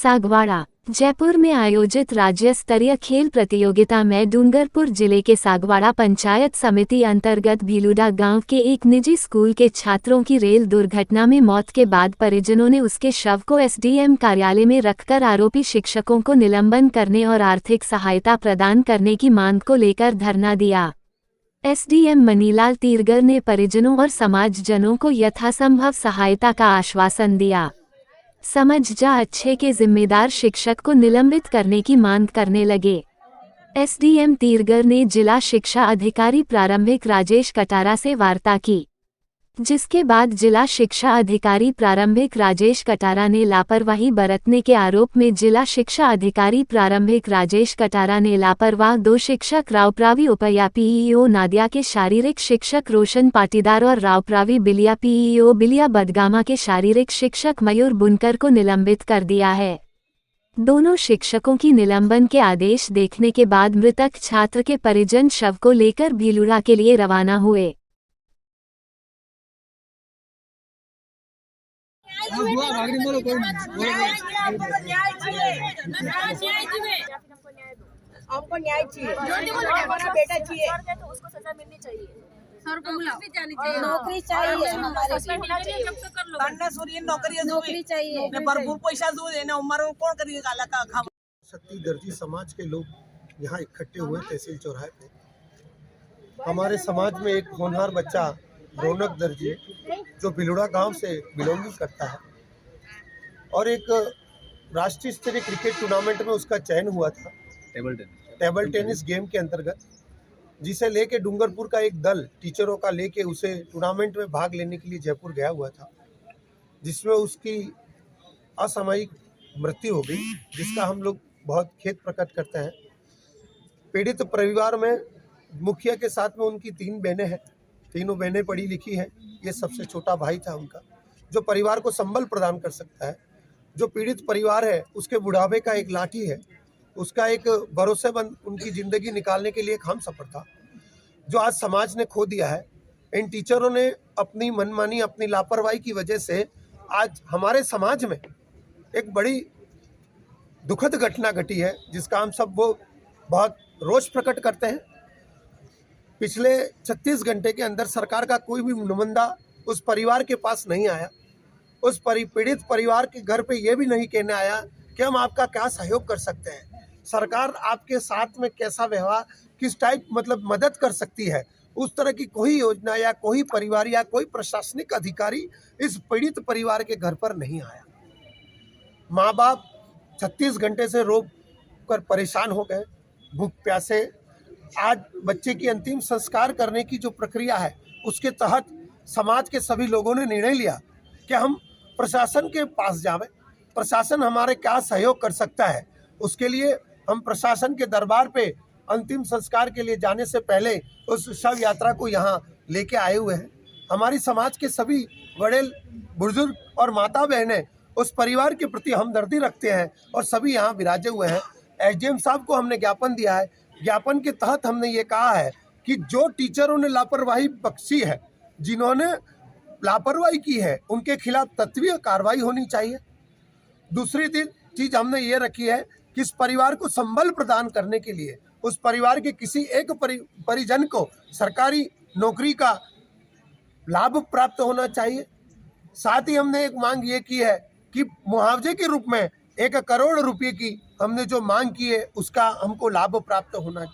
सागवाड़ा जयपुर में आयोजित राज्य स्तरीय खेल प्रतियोगिता में डूंगरपुर जिले के सागवाड़ा पंचायत समिति अंतर्गत भीलुडा गांव के एक निजी स्कूल के छात्रों की रेल दुर्घटना में मौत के बाद परिजनों ने उसके शव को एसडीएम कार्यालय में रखकर आरोपी शिक्षकों को निलंबन करने और आर्थिक सहायता प्रदान करने की मांग को लेकर धरना दिया। एसडीएम मनीलाल तीरगर ने परिजनों और समाजजनों को यथासंभव सहायता का आश्वासन दिया। समझ जा अच्छे के जिम्मेदार शिक्षक को निलंबित करने की मांग करने लगे। एसडीएम तीरगर ने जिला शिक्षा अधिकारी प्रारंभिक राजेश कटारा से वार्ता की, जिसके बाद जिला शिक्षा अधिकारी प्रारंभिक राजेश कटारा ने लापरवाही बरतने के आरोप में जिला शिक्षा अधिकारी प्रारंभिक राजेश कटारा ने लापरवाह 2 शिक्षक रावप्रावी उपया पीईओ नादिया के शारीरिक शिक्षक रोशन पाटीदार और रावप्रावी बिलिया पीईओ बिलिया बदगामा के शारीरिक शिक्षक मयूर बुनकर को निलंबित कर दिया है। दोनों शिक्षकों की निलंबन के आदेश देखने के बाद मृतक छात्र के परिजन शव को लेकर भीलुड़ा के लिए रवाना हुए। हमको न्याय चाहिए, हमारा बेटा चाहिए, उसको सजा मिलनी चाहिए, सर को नौकरी चाहिए, नौकरी चाहिए, भरपूर पैसा कौन करेगा। शक्ति दर्जी समाज के लोग यहाँ इकट्ठे हुए तहसील चौराहे पे। हमारे समाज में एक होनहार बच्चा रौनक दर्जी जो भीलुड़ा गांव से बिलोंगिंग करता है और एक राष्ट्रीय स्तरीय क्रिकेट टूर्नामेंट में उसका चयन हुआ था टेबल टेनिस गेम के अंतर्गत, जिसे लेके डूंगरपुर का एक दल टीचरों का लेके उसे टूर्नामेंट में भाग लेने के लिए जयपुर गया हुआ था, जिसमें उसकी असामयिक मृत्यु हो गई, जिसका हम लोग बहुत खेद प्रकट करते हैं। पीड़ित परिवार में मुखिया के साथ में उनकी 3 बहनें हैं, तीनों बहनें पढ़ी लिखी हैं। ये सबसे छोटा भाई था उनका, जो परिवार को संबल प्रदान कर सकता है। जो पीड़ित परिवार है उसके बुढ़ापे का एक लाठी है, उसका एक भरोसेमंद उनकी ज़िंदगी निकालने के लिए एक हमसफर था, जो आज समाज ने खो दिया है। इन टीचरों ने अपनी मनमानी, अपनी लापरवाही की वजह से आज हमारे समाज में एक बड़ी दुखद घटना घटी है, जिसका हम सब वो बहुत रोष प्रकट करते हैं। पिछले 36 घंटे के अंदर सरकार का कोई भी नुमाइंदा उस परिवार के पास नहीं आया। उस पीड़ित परिवार के घर पे ये भी नहीं कहने आया कि हम आपका क्या सहयोग कर सकते हैं, सरकार आपके साथ में कैसा व्यवहार, किस टाइप मतलब मदद कर सकती है। उस तरह की कोई योजना या कोई परिवार या कोई प्रशासनिक अधिकारी इस पीड़ित परिवार के घर पर नहीं आया। माँ बाप 36 घंटे से रो कर परेशान हो गए, भूख प्यासे। आज बच्चे की अंतिम संस्कार करने की जो प्रक्रिया है, उसके तहत समाज के सभी लोगों ने निर्णय लिया कि हम प्रशासन के पास जावें, प्रशासन हमारे क्या सहयोग कर सकता है। उसके लिए हम प्रशासन के दरबार पे अंतिम संस्कार के लिए जाने से पहले उस शव यात्रा को यहाँ लेके आए हुए हैं। हमारी समाज के सभी बड़े बुजुर्ग और माता बहनें उस परिवार के प्रति हमदर्दी रखते हैं और सभी यहाँ विराजे हुए हैं। एसडीएम साहब को हमने ज्ञापन दिया है। ज्ञापन के तहत हमने ये कहा है कि जो टीचरों ने लापरवाही बख्शी है, जिन्होंने लापरवाही की है, उनके खिलाफ तत्वीय कार्रवाई होनी चाहिए। दूसरी चीज हमने ये रखी है कि इस परिवार को संबल प्रदान करने के लिए उस परिवार के किसी एक परिजन को सरकारी नौकरी का लाभ प्राप्त होना चाहिए। साथ ही हमने एक मांग ये की है कि मुआवजे के रूप में 1 करोड़ रुपए की हमने जो मांग की है, उसका हमको लाभ प्राप्त होना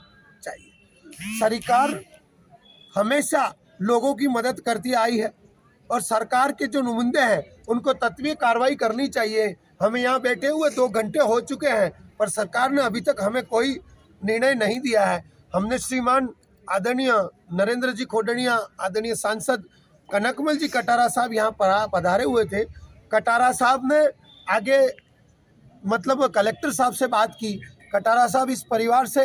चाहिए। सरकार हमेशा लोगों की मदद करती आई है और सरकार के जो नुमाइंदे हैं उनको तत्वीय कार्रवाई करनी चाहिए। हमें यहाँ बैठे हुए 2 घंटे हो चुके हैं, पर सरकार ने अभी तक हमें कोई निर्णय नहीं दिया है। हमने श्रीमान आदरणीय नरेंद्र जी खोडनिया, आदरणीय सांसद कनकमल जी कटारा साहब यहाँ पधारे हुए थे। कटारा साहब ने आगे मतलब कलेक्टर साहब से बात की। कटारा साहब इस परिवार से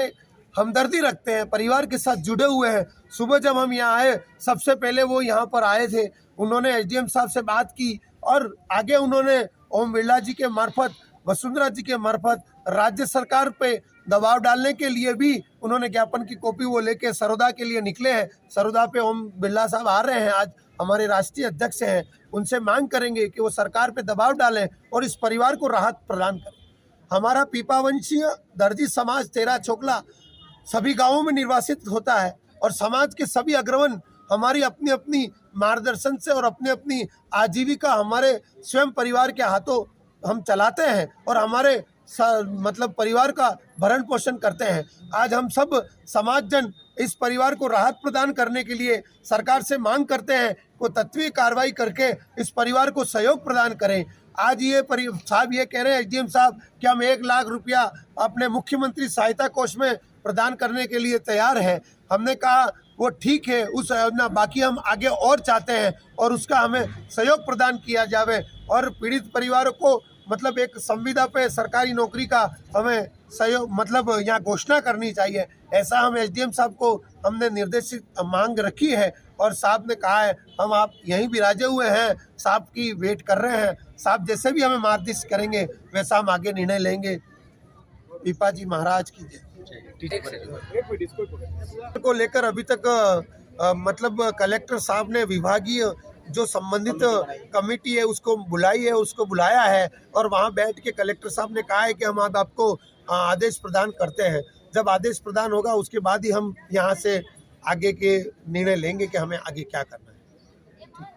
हमदर्दी रखते हैं, परिवार के साथ जुड़े हुए हैं। सुबह जब हम यहाँ आए, सबसे पहले वो यहाँ पर आए थे, उन्होंने एसडीएम साहब से बात की और आगे उन्होंने ओम बिरला जी के मार्फत, वसुंधरा जी के मार्फत राज्य सरकार पे दबाव डालने के लिए भी उन्होंने ज्ञापन की कॉपी वो लेके सरोदा के लिए निकले हैं। सरोदा पे ओम बिरला साहब आ रहे हैं, आज हमारे राष्ट्रीय अध्यक्ष हैं। उनसे मांग करेंगे कि वो सरकार पे दबाव डालें और इस परिवार को राहत प्रदान करें। हमारा पीपावंशीय दर्जी समाज तेरा छोकला सभी गांवों में निर्वासित होता है और समाज के सभी अग्रवन हमारी अपनी अपनी मार्गदर्शन से और अपनी अपनी आजीविका हमारे स्वयं परिवार के हाथों हम चलाते हैं और हमारे मतलब परिवार का भरण पोषण करते हैं। आज हम सब समाज जन इस परिवार को राहत प्रदान करने के लिए सरकार से मांग करते हैं को तत्वीय कार्रवाई करके इस परिवार को सहयोग प्रदान करें। आज ये साहब ये कह रहे हैं एसडीएम साहब कि हम 1 लाख रुपया अपने मुख्यमंत्री सहायता कोष में प्रदान करने के लिए तैयार हैं। हमने कहा वो ठीक है, उस योजना बाकी हम आगे और चाहते हैं और उसका हमें सहयोग प्रदान किया जावे और पीड़ित परिवारों को मतलब एक संविदा पे सरकारी नौकरी का हमें सहयोग मतलब यहाँ घोषणा करनी चाहिए। ऐसा हम एसडीएम साहब को हमने निर्देशित मांग रखी है और साहब ने कहा है हम आप यहीं विराजे हुए हैं, साहब की वेट कर रहे हैं। साहब जैसे भी हमें मार्गदर्शन करेंगे वैसा हम आगे निर्णय लेंगे। पीपा जी महाराज की जय। को लेकर अभी तक मतलब कलेक्टर साहब ने विभागीय जो संबंधित कमेटी है उसको बुलाई है, उसको बुलाया है और वहां बैठ के कलेक्टर साहब ने कहा है कि हम अब आपको आदेश प्रदान करते हैं। जब आदेश प्रदान होगा उसके बाद ही हम यहाँ से आगे के निर्णय लेंगे कि हमें आगे क्या करना है।